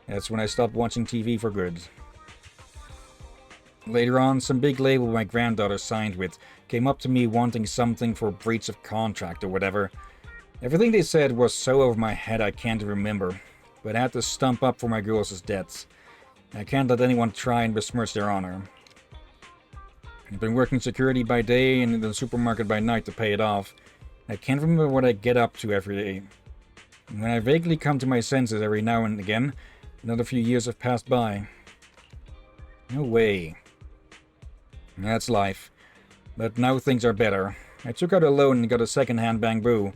That's when I stopped watching TV for good. Later on, some big label my granddaughter signed with came up to me wanting something for breach of contract or whatever. Everything they said was so over my head I can't remember, but I had to stump up for my girls' debts. I can't let anyone try and besmirch their honor. I've been working security by day and in the supermarket by night to pay it off. I can't remember what I get up to every day. When I vaguely come to my senses every now and again, another few years have passed by. No way. That's life. But now things are better. I took out a loan and got a second-hand bamboo.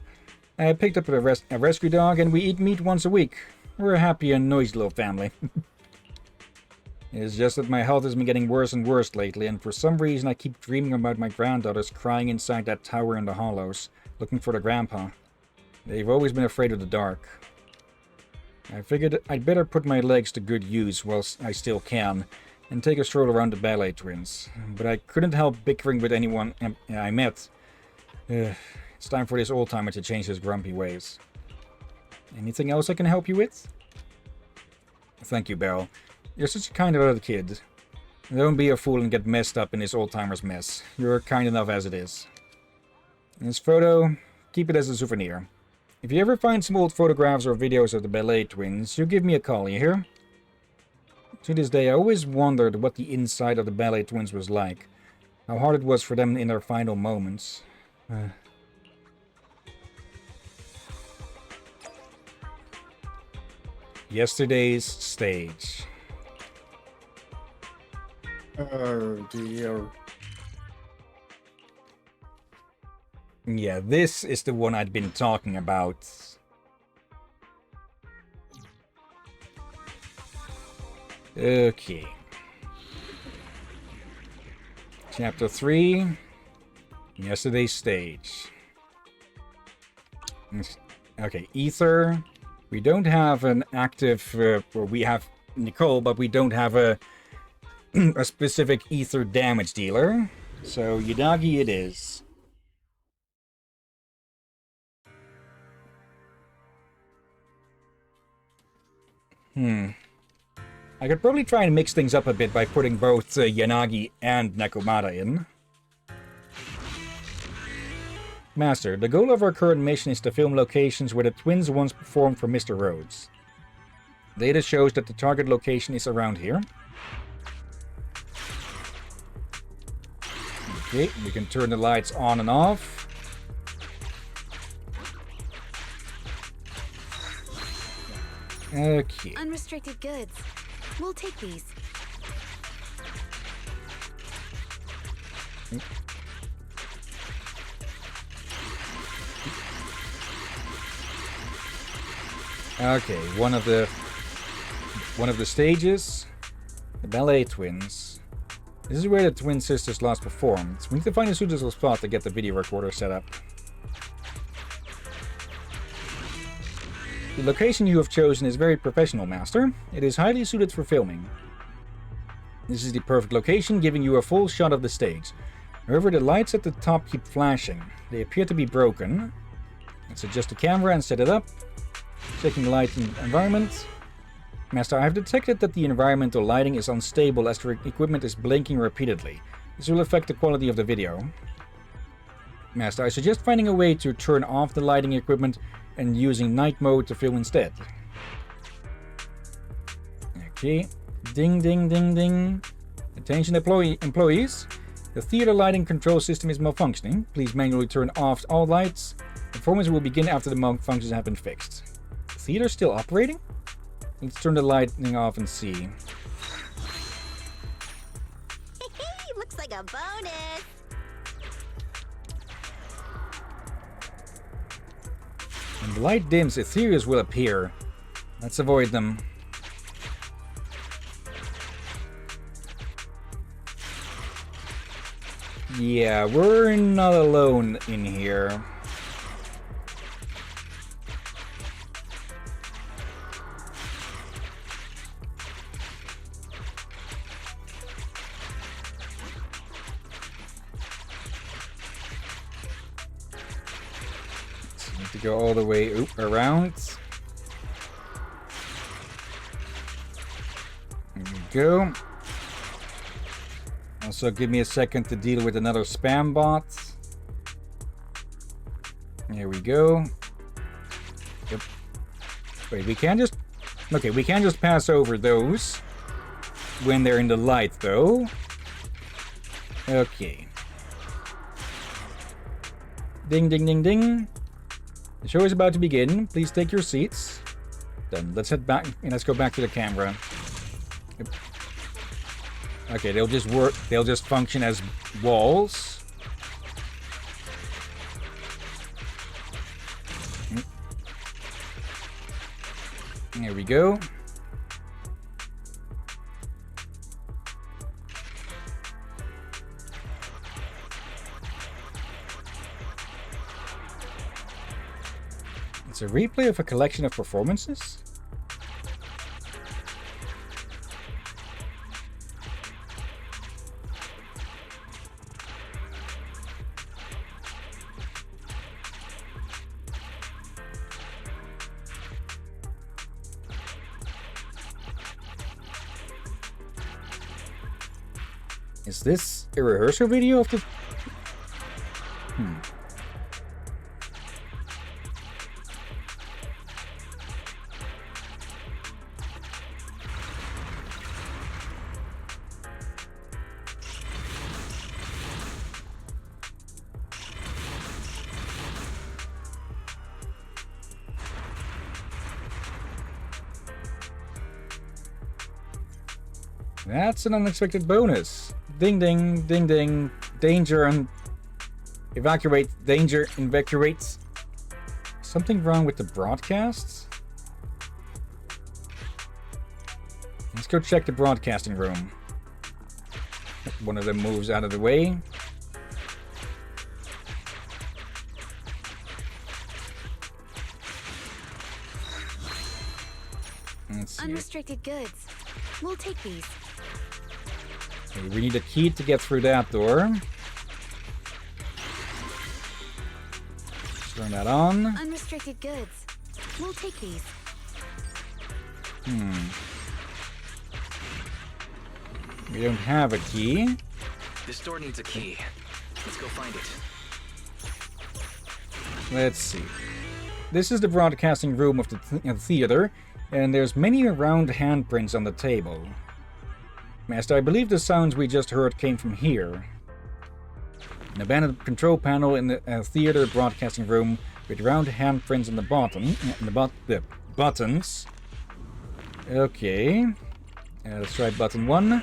I picked up a rescue dog and we eat meat once a week. We're a happy and noisy little family. It's just that my health has been getting worse and worse lately, and for some reason I keep dreaming about my granddaughters crying inside that tower in the hollows, looking for their grandpa. They've always been afraid of the dark. I figured I'd better put my legs to good use while I still can, and take a stroll around the ballet twins. But I couldn't help bickering with anyone I met. It's time for this old-timer to change his grumpy ways. Anything else I can help you with? Thank you, Beryl. You're such a kind little kid. Don't be a fool and get messed up in this old-timer's mess. You're kind enough as it is. This photo, keep it as a souvenir. If you ever find some old photographs or videos of the ballet twins, you give me a call, you hear? To this day, I always wondered what the inside of the ballet twins was like. How hard it was for them in their final moments. Yesterday's stage. Oh dear. Yeah, this is the one I'd been talking about. Okay. Chapter 3. Yesterday's stage. Okay, Ether. We don't have an active... well, we have Nicole, but we don't have a specific Ether damage dealer. So, Yadagi it is. I could probably try and mix things up a bit by putting both Yanagi and Nakomata in. Master, the goal of our current mission is to film locations where the twins once performed for Mr. Rhodes. Data shows that the target location is around here. Okay, we can turn the lights on and off. Okay. Unrestricted goods. We'll take these. Okay, one of the stages, the ballet twins. This is where the twin sisters last performed. We need to find a suitable spot to get the video recorder set up. The location you have chosen is very professional, Master. It is highly suited for filming. This is the perfect location, giving you a full shot of the stage. However, the lights at the top keep flashing. They appear to be broken. Let's adjust the camera and set it up. Checking the lighting environment. Master, I have detected that the environmental lighting is unstable as the equipment is blinking repeatedly. This will affect the quality of the video. Master, I suggest finding a way to turn off the lighting equipment and using night mode to film instead. Okay. Ding, ding, ding, ding. Attention employees. The theater lighting control system is malfunctioning. Please manually turn off all lights. Performance will begin after the malfunctions have been fixed. The theater still operating? Let's turn the lighting off and see. Hey, looks like a bonus. When the light dims, ethereals will appear. Let's avoid them. Yeah, we're not alone in here. Need to go all the way around. go. Also, give me a second to deal with another spam bot. Here we go. Yep. Wait, we can't just... Okay, we can't just pass over those when they're in the light, though. Okay. Ding, ding, ding, ding. The show is about to begin. Please take your seats. Then let's head back and let's go back to the camera. Yep. Okay, they'll just work. They'll just function as walls. There we go. It's a replay of a collection of performances? Is this a rehearsal video of the... That's an unexpected bonus. Ding ding, ding ding, danger and evacuate, danger, evacuate. Something wrong with the broadcasts? Let's go check the broadcasting room. One of them moves out of the way. Let's see. Unrestricted goods. We'll take these. Okay, we need a key to get through that door. Turn that on. Unrestricted goods. We'll take these. We don't have a key. This door needs a key. Let's go find it. Let's see. This is the broadcasting room of the theater, and there's many round handprints on the table. Master, I believe the sounds we just heard came from here. An abandoned control panel in the theater broadcasting room with round handprints on the bottom, the buttons. Okay. Let's try button 1.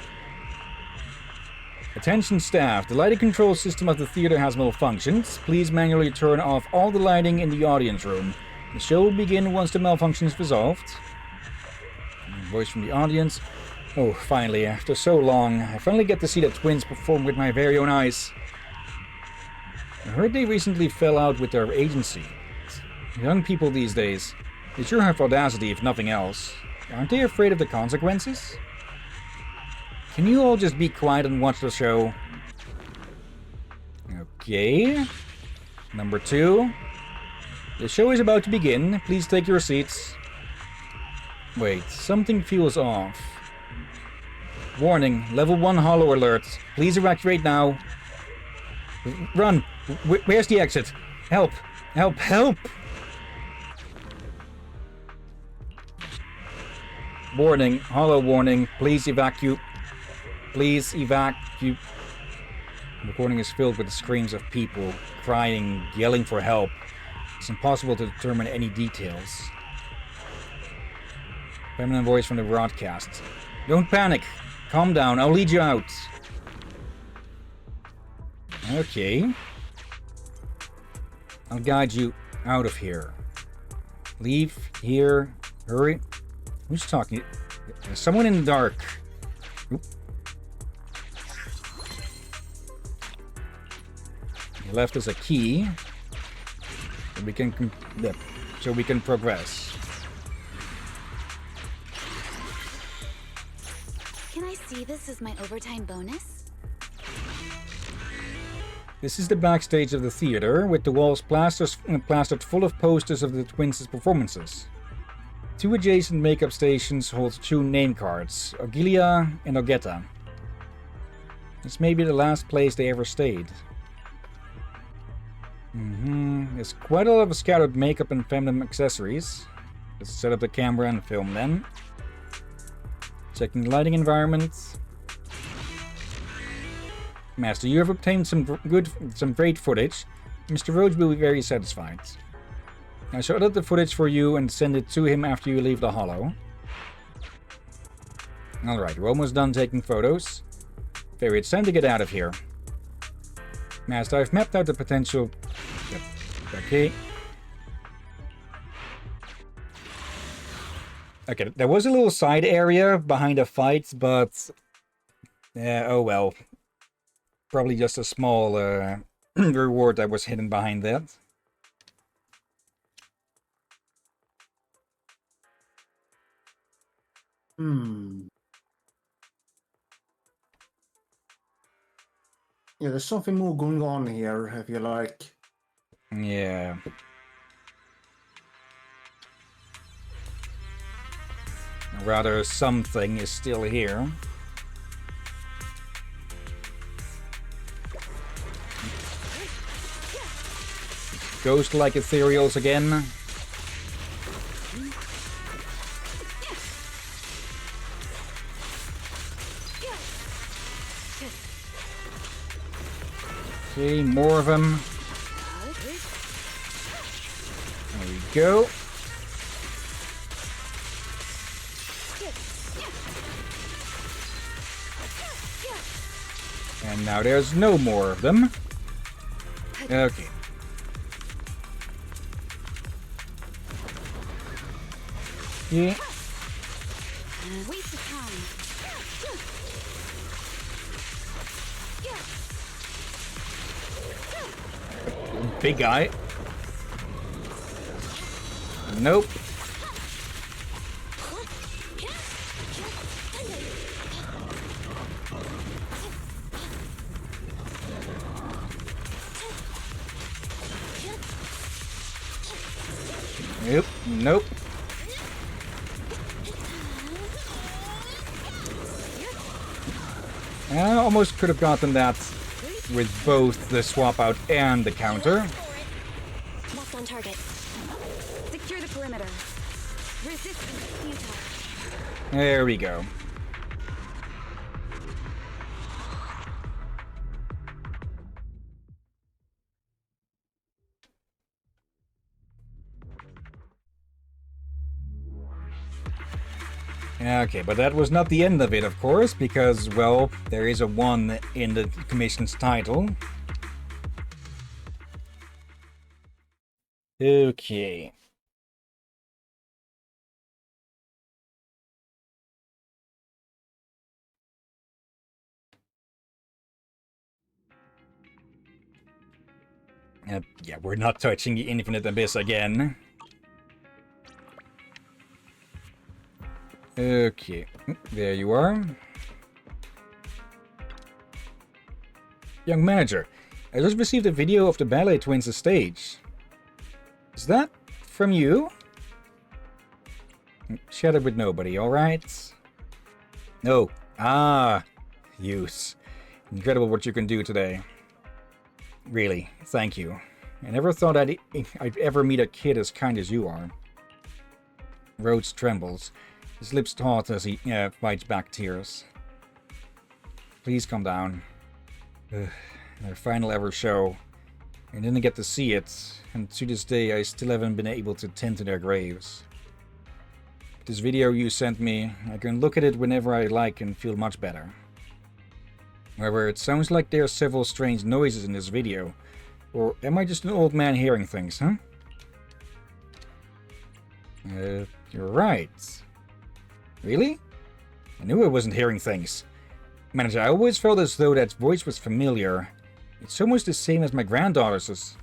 Attention staff, the lighting control system of the theater has malfunctioned. Please manually turn off all the lighting in the audience room. The show will begin once the malfunction is resolved. Voice from the audience. Oh, finally, after so long, I finally get to see the twins perform with my very own eyes. I heard they recently fell out with their agency. Young people these days, they sure have audacity if nothing else. Aren't they afraid of the consequences? Can you all just be quiet and watch the show? Okay. Number 2. The show is about to begin. Please take your seats. Wait, something feels off. Warning, level 1 hollow alert. Please evacuate now. Run! Where's the exit? Help! Help! Help! Warning, hollow warning. Please evacuate. Please evacuate. The recording is filled with the screams of people, crying, yelling for help. It's impossible to determine any details. Feminine voice from the broadcast. Don't panic. Calm down. I'll lead you out. Okay. I'll guide you out of here. Leave here. Hurry. Who's talking? There's someone in the dark. Oop. He left us a key. So we can progress. Can I see this as my overtime bonus? This is the backstage of the theater, with the walls plastered full of posters of the twins' performances. two adjacent makeup stations hold two name cards, Ogilia and Ogetta. This may be the last place they ever stayed. There's quite a lot of scattered makeup and feminine accessories. Let's set up the camera and film then. Checking the lighting environment. Master, you have obtained some great footage. Mr. Rhodes will be very satisfied. I shall edit the footage for you and send it to him after you leave the Hollow. Alright, we're almost done taking photos. Very, it's time to get out of here. Master, I've mapped out the potential... Yep. Okay. Okay, there was a little side area behind a fight, but... oh well. Probably just a small reward that was hidden behind that. Yeah, there's something more going on here, if you like. Yeah. Rather, something is still here. Ghost-like ethereals again. Okay, more of them. There we go. And now there's no more of them. Okay. Yeah. Waste of time. Big guy. Nope. Nope. Nope. I almost could have gotten that with both the swap out and the counter. Locked on target. Secure the perimeter. Resistance futile. There we go. Okay, but that was not the end of it, of course, because, well, there is a 1 in the commission's title. Okay. Yeah, we're not touching the Infinite Abyss again. Okay, there you are. Young manager, I just received a video of the Ballet Twins' stage. Is that from you? Share it with nobody, alright? No. Ah, use. Incredible what you can do today. Really, thank you. I never thought I'd ever meet a kid as kind as you are. Rhodes trembles. His lips taut as he fights back tears. Please calm down. Their final ever show. I didn't get to see it, and to this day I still haven't been able to tend to their graves. This video you sent me, I can look at it whenever I like and feel much better. However, it sounds like there are several strange noises in this video. Or am I just an old man hearing things, huh? You're right. Really? I knew I wasn't hearing things. Manager, I always felt as though that voice was familiar. It's almost the same as my granddaughter's.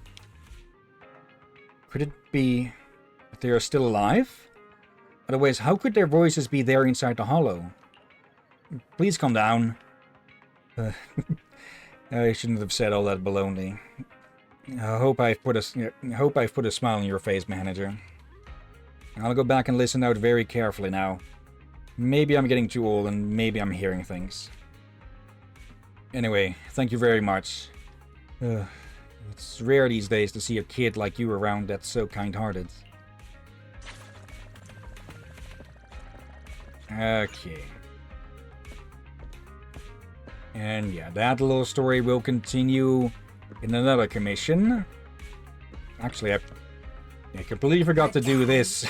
Could it be that they are still alive? Otherwise, how could their voices be there inside the hollow? Please calm down. I shouldn't have said all that baloney. I hope I've put a smile on your face, manager. I'll go back and listen out very carefully now. Maybe I'm getting too old and maybe I'm hearing things. Anyway, thank you very much. It's rare these days to see a kid like you around that's so kind-hearted. Okay. And yeah, that little story will continue in another commission. Actually, I completely forgot to do this.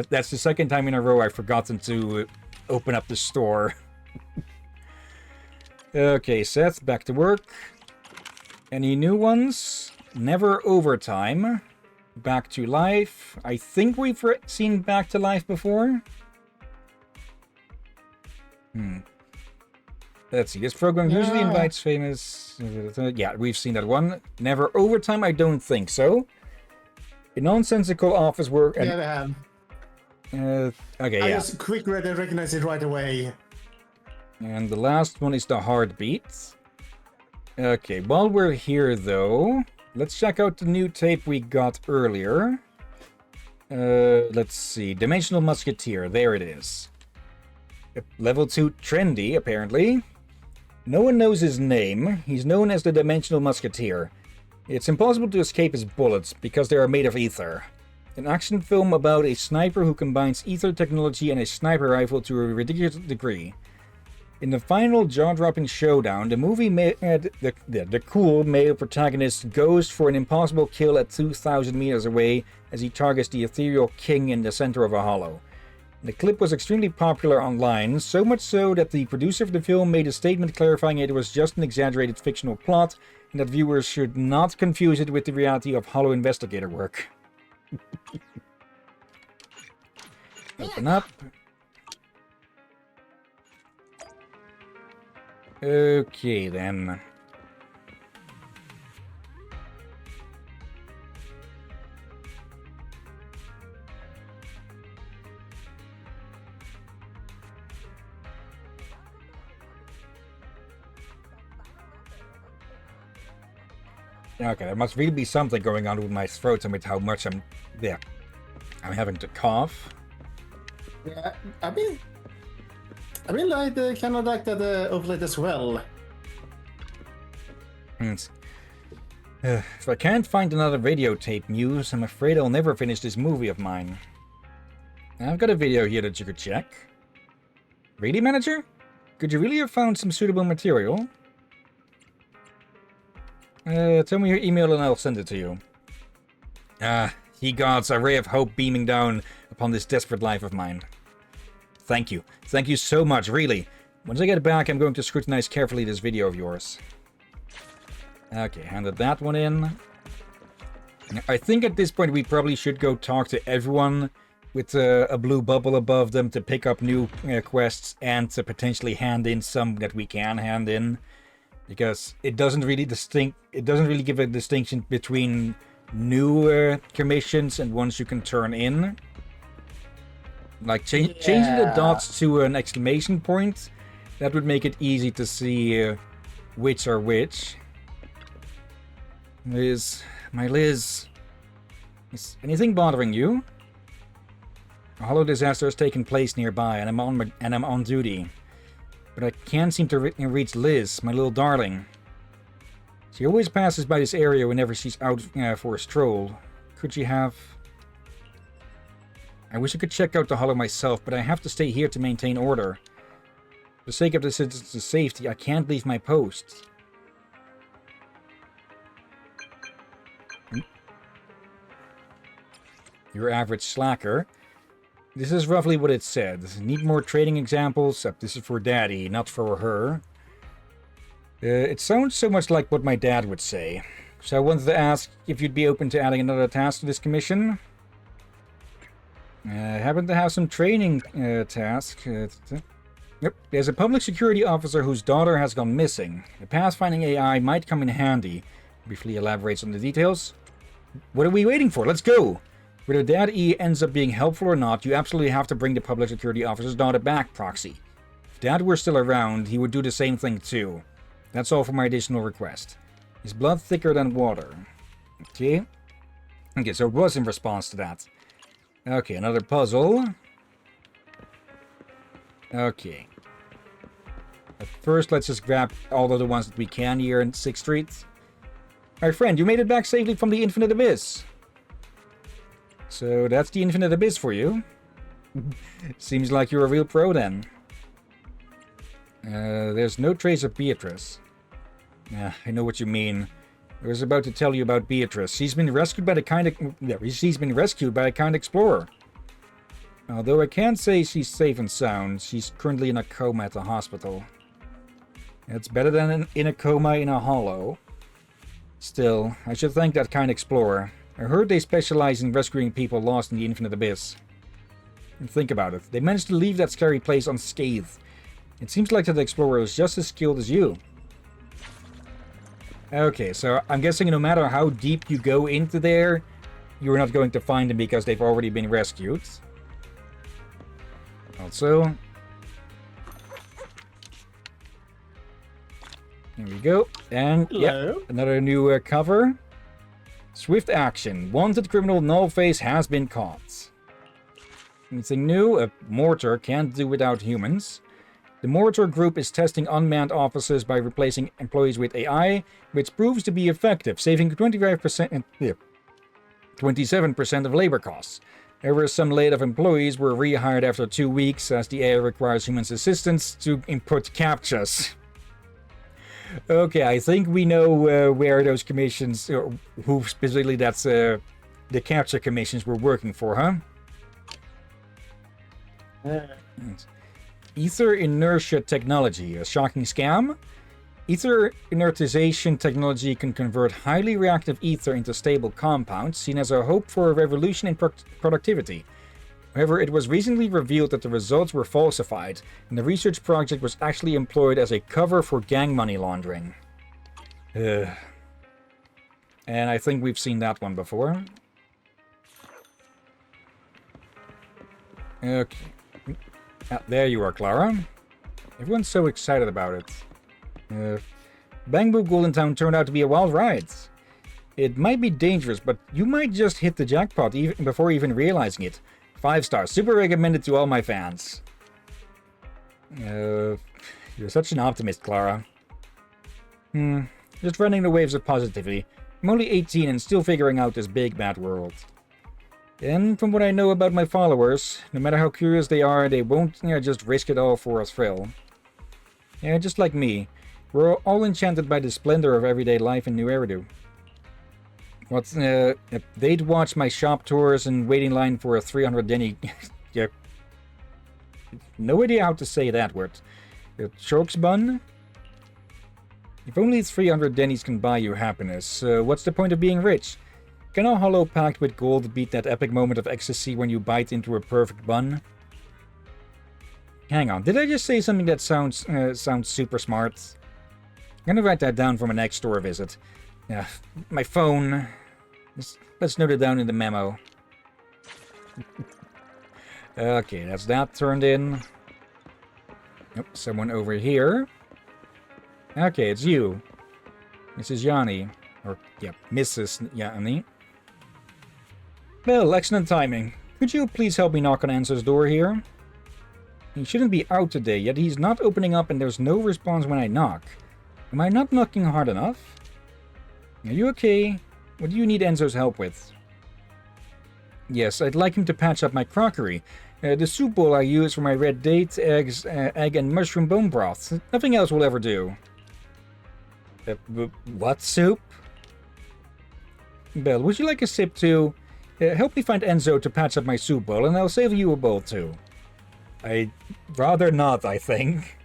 That's the second time in a row I've forgotten to open up the store. Okay, Seth, back to work. Any new ones? Never Overtime. Back to Life. I think we've seen Back to Life before. Let's see. This program usually invites famous... Yeah, we've seen that one. Never Overtime, I don't think so. A nonsensical office work... Yeah, they have. Okay, I yeah. just quick read and recognized it right away. And the last one is The Heartbeat. Okay, while we're here, though, let's check out the new tape we got earlier. Let's see. Dimensional Musketeer. There it is. Level 2 trendy, apparently. No one knows his name. He's known as the Dimensional Musketeer. It's impossible to escape his bullets because they are made of ether. An action film about a sniper who combines ether technology and a sniper rifle to a ridiculous degree. In the final jaw-dropping showdown, the cool male protagonist goes for an impossible kill at 2,000 meters away as he targets the ethereal king in the center of a hollow. The clip was extremely popular online, so much so that the producer of the film made a statement clarifying it was just an exaggerated fictional plot and that viewers should not confuse it with the reality of hollow investigator work. Open up. Okay, then. Okay, there must really be something going on with my throat and with how much I'm having to cough. Yeah, I mean like the kind of like that of late as well. If I can't find another videotape news, I'm afraid I'll never finish this movie of mine. I've got a video here that you could check. Really, manager? Could you really have found some suitable material? Tell me your email and I'll send it to you. Ye gods, a ray of hope beaming down upon this desperate life of mine. Thank you. Thank you so much, really. Once I get back, I'm going to scrutinize carefully this video of yours. Okay, handed that one in. I think at this point we probably should go talk to everyone with a blue bubble above them to pick up new quests and to potentially hand in some that we can hand in. Because it doesn't really give a distinction between new commissions and ones you can turn in. Like changing the dots to an exclamation point, that would make it easy to see which are which. Liz, my Liz, is anything bothering you? A hollow disaster has taken place nearby, and I'm on duty. But I can't seem to reach Liz, my little darling. She always passes by this area whenever she's out for a stroll. Could she have... I wish I could check out the hollow myself, but I have to stay here to maintain order. For the sake of the citizens' safety, I can't leave my post. Your average slacker. This is roughly what it said. Need more trading examples? This is for Daddy, not for her. It sounds so much like what my dad would say. So I wanted to ask if you'd be open to adding another task to this commission. I happen to have some training task. Yep. There's a public security officer whose daughter has gone missing. The pathfinding AI might come in handy. Briefly elaborates on the details. What are we waiting for? Let's go! Whether Dad E ends up being helpful or not, you absolutely have to bring the public security officer's daughter back, Proxy. If Dad were still around, he would do the same thing too. That's all for my additional request. Is blood thicker than water? Okay. Okay, so it was in response to that. Okay, another puzzle. Okay. But first, let's just grab all of the ones that we can here in 6th Street. My friend, you made it back safely from the Infinite Abyss. So that's the Infinite Abyss for you. Seems like you're a real pro then. There's no trace of Beatrice. Yeah, I know what you mean. I was about to tell you about Beatrice. She's been rescued by a kind explorer. Although I can't say she's safe and sound, she's currently in a coma at the hospital. It's better than in a coma in a hollow. Still, I should thank that kind explorer. I heard they specialize in rescuing people lost in the Infinite Abyss. And think about it, they managed to leave that scary place unscathed. It seems like that explorer is just as skilled as you. Okay, so I'm guessing no matter how deep you go into there, you're not going to find them because they've already been rescued. Also, here we go. And yeah, another new cover. Swift action. Wanted criminal Nullface has been caught. Anything new? A mortar can't do without humans. The mortar group is testing unmanned offices by replacing employees with AI, which proves to be effective, saving 27% of labor costs. However, some laid-off employees were rehired after 2 weeks, as the AI requires humans' assistance to input CAPTCHAs. Okay, I think we know where those commissions, who specifically that's the CAPTCHA commissions were working for, huh? Ether inertia technology, a shocking scam? Ether inertization technology can convert highly reactive ether into stable compounds, seen as a hope for a revolution in productivity. However, it was recently revealed that the results were falsified, and the research project was actually employed as a cover for gang money laundering. And I think we've seen that one before. Okay. There you are, Clara. Everyone's so excited about it. Bangbu Golden Town turned out to be a wild ride. It might be dangerous, but you might just hit the jackpot before even realizing it. 5 stars. Super recommended to all my fans. You're such an optimist, Clara. Just running the waves of positivity. I'm only 18 and still figuring out this big bad world. And from what I know about my followers, no matter how curious they are, they won't just risk it all for a thrill. Yeah, just like me. We're all enchanted by the splendor of everyday life in New Eridu. They'd watch my shop tours and wait in line for a 300 Denny... yeah. No idea how to say that word. Chokes bun? If only 300 Denny's can buy you happiness, what's the point of being rich? Can a hollow packed with gold beat that epic moment of ecstasy when you bite into a perfect bun? Hang on, did I just say something that sounds super smart? I'm gonna write that down for my next store visit. Yeah, my phone. Let's note it down in the memo. Okay, that's that turned in. Nope, someone over here. Okay, it's you. Mrs. Yanni. Or, yeah, Mrs. Yanni. Well, excellent timing. Could you please help me knock on Enzo's door here? He shouldn't be out today, yet he's not opening up and there's no response when I knock. Am I not knocking hard enough? Are you okay? What do you need Enzo's help with? Yes, I'd like him to patch up my crockery. The soup bowl I use for my red dates, eggs, egg and mushroom bone broth. Nothing else will ever do. What soup? Belle, would you like a sip too? Help me find Enzo to patch up my soup bowl, and I'll save you a bowl too. I'd rather not, I think.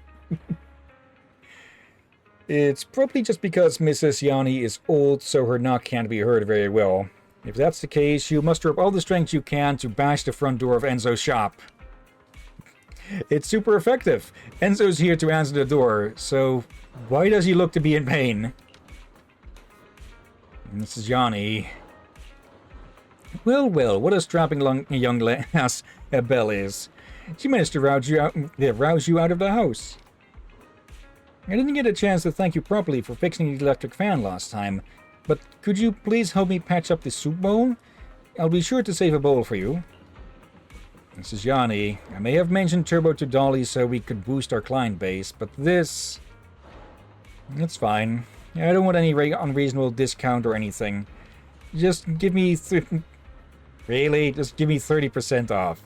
It's probably just because Mrs. Yanni is old, so her knock can't be heard very well. If that's the case, you muster up all the strength you can to bash the front door of Enzo's shop. It's super effective. Enzo's here to answer the door, so why does he look to be in pain? Mrs. Yanni. Well, what a strapping young lass Belle is. She managed to rouse you out of the house. I didn't get a chance to thank you properly for fixing the electric fan last time, but could you please help me patch up the soup bowl? I'll be sure to save a bowl for you. This is Yanni. I may have mentioned Turbo to Dolly so we could boost our client base, but this... It's fine. I don't want any unreasonable discount or anything. Just give me... Really? Just give me 30% off.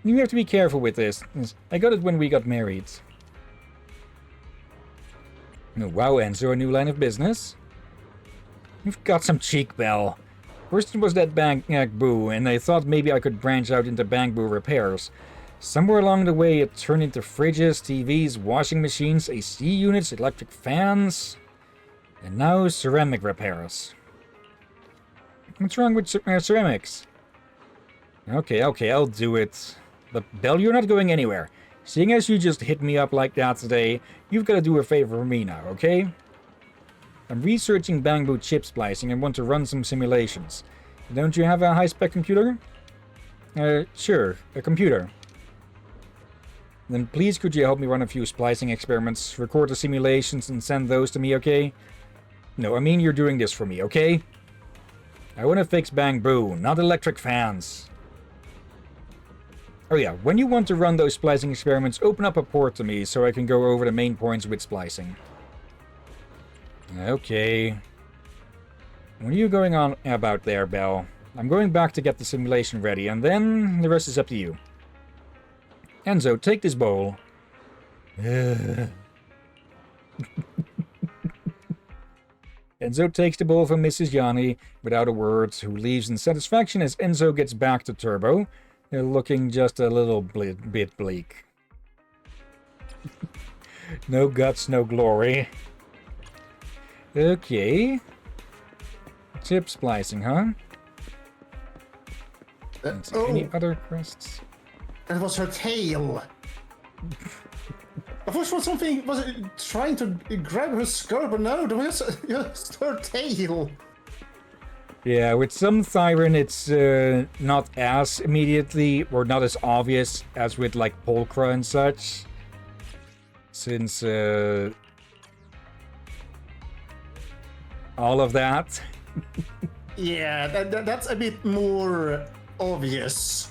You have to be careful with this. I got it when we got married. Oh, wow, Enzo, a new line of business? You've got some cheek, Belle. First it was that Boo, and I thought maybe I could branch out into Boo repairs. Somewhere along the way it turned into fridges, TVs, washing machines, AC units, electric fans... And now ceramic repairs. What's wrong with ceramics? Okay, I'll do it. But Belle, you're not going anywhere. Seeing as you just hit me up like that today, you've got to do a favor for me now, okay? I'm researching Boo chip splicing and want to run some simulations. Don't you have a high-spec computer? Sure, a computer. Then please could you help me run a few splicing experiments, record the simulations and send those to me, okay? No, I mean you're doing this for me, okay? I want to fix Boo, not electric fans. Oh yeah, when you want to run those splicing experiments, open up a port to me so I can go over the main points with splicing. Okay. What are you going on about there, Belle? I'm going back to get the simulation ready, and then the rest is up to you. Enzo, take this bowl. Enzo takes the bowl from Mrs. Yanni without a word, who leaves in satisfaction as Enzo gets back to Turbo, looking just a little bit bleak. No guts, no glory. Okay. Chip splicing, huh? Any other quests? That was her tail. I thought it was something, was it trying to grab her skirt, but no, it was just her tail. Yeah, with some Thyron, it's not as immediately, or not as obvious as with, like, Pulchra and such. Since, all of that. Yeah, that's a bit more obvious.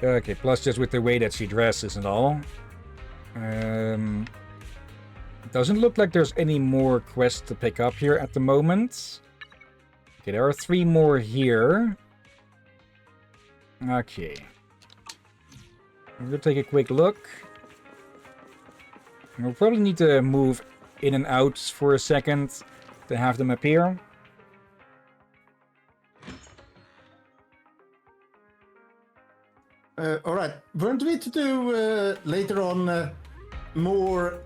Okay, plus just with the way that she dresses and all. Doesn't look like there's any more quests to pick up here at the moment. Okay, there are 3 more here. Okay. We'll take a quick look. We'll probably need to move in and out for a second to have them appear. Alright, weren't we to do later on more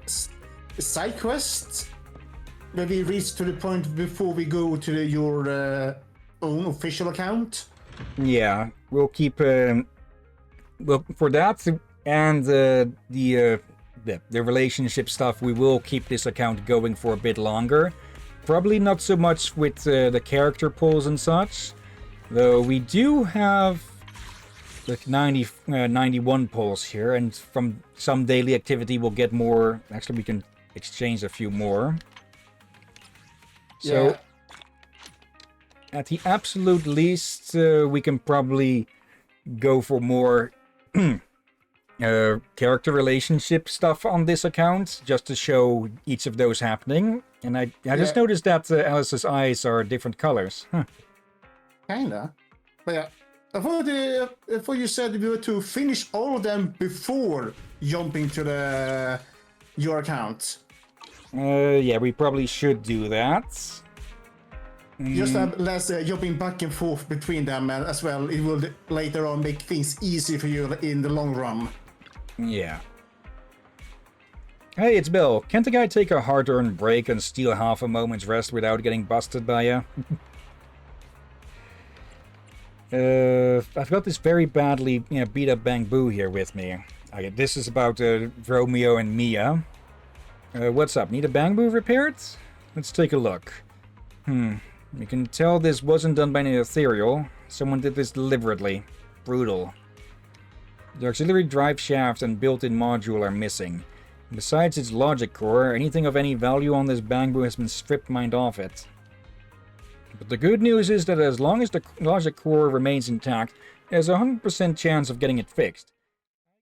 side quests? Maybe reach to the point before we go to your own official account? Yeah, we'll keep... well, for that and the relationship stuff, we will keep this account going for a bit longer. Probably not so much with the character pulls and such. Though we do have... like 91 pulls here, and from some daily activity we'll get more. Actually, we can exchange a few more. So, yeah. At the absolute least, we can probably go for more character relationship stuff on this account, just to show each of those happening. And I just noticed that Alice's eyes are different colors. Huh. Kinda. But yeah. I thought you said we were to finish all of them before jumping to your account. Yeah, we probably should do that. Just have less jumping back and forth between them as well. It will later on make things easy for you in the long run. Yeah. Hey, it's Bill. Can't the guy take a hard-earned break and steal half a moment's rest without getting busted by you? I've got this very badly beat up Boo here with me. Okay, this is about Romeo and Mia. What's up? Need a Boo repaired? Let's take a look. You can tell this wasn't done by an ethereal. Someone did this deliberately. Brutal. The auxiliary drive shaft and built-in module are missing. Besides its logic core, anything of any value on this Boo has been strip mined off it. But the good news is that as long as the logic core remains intact, There's a 100% chance of getting it fixed.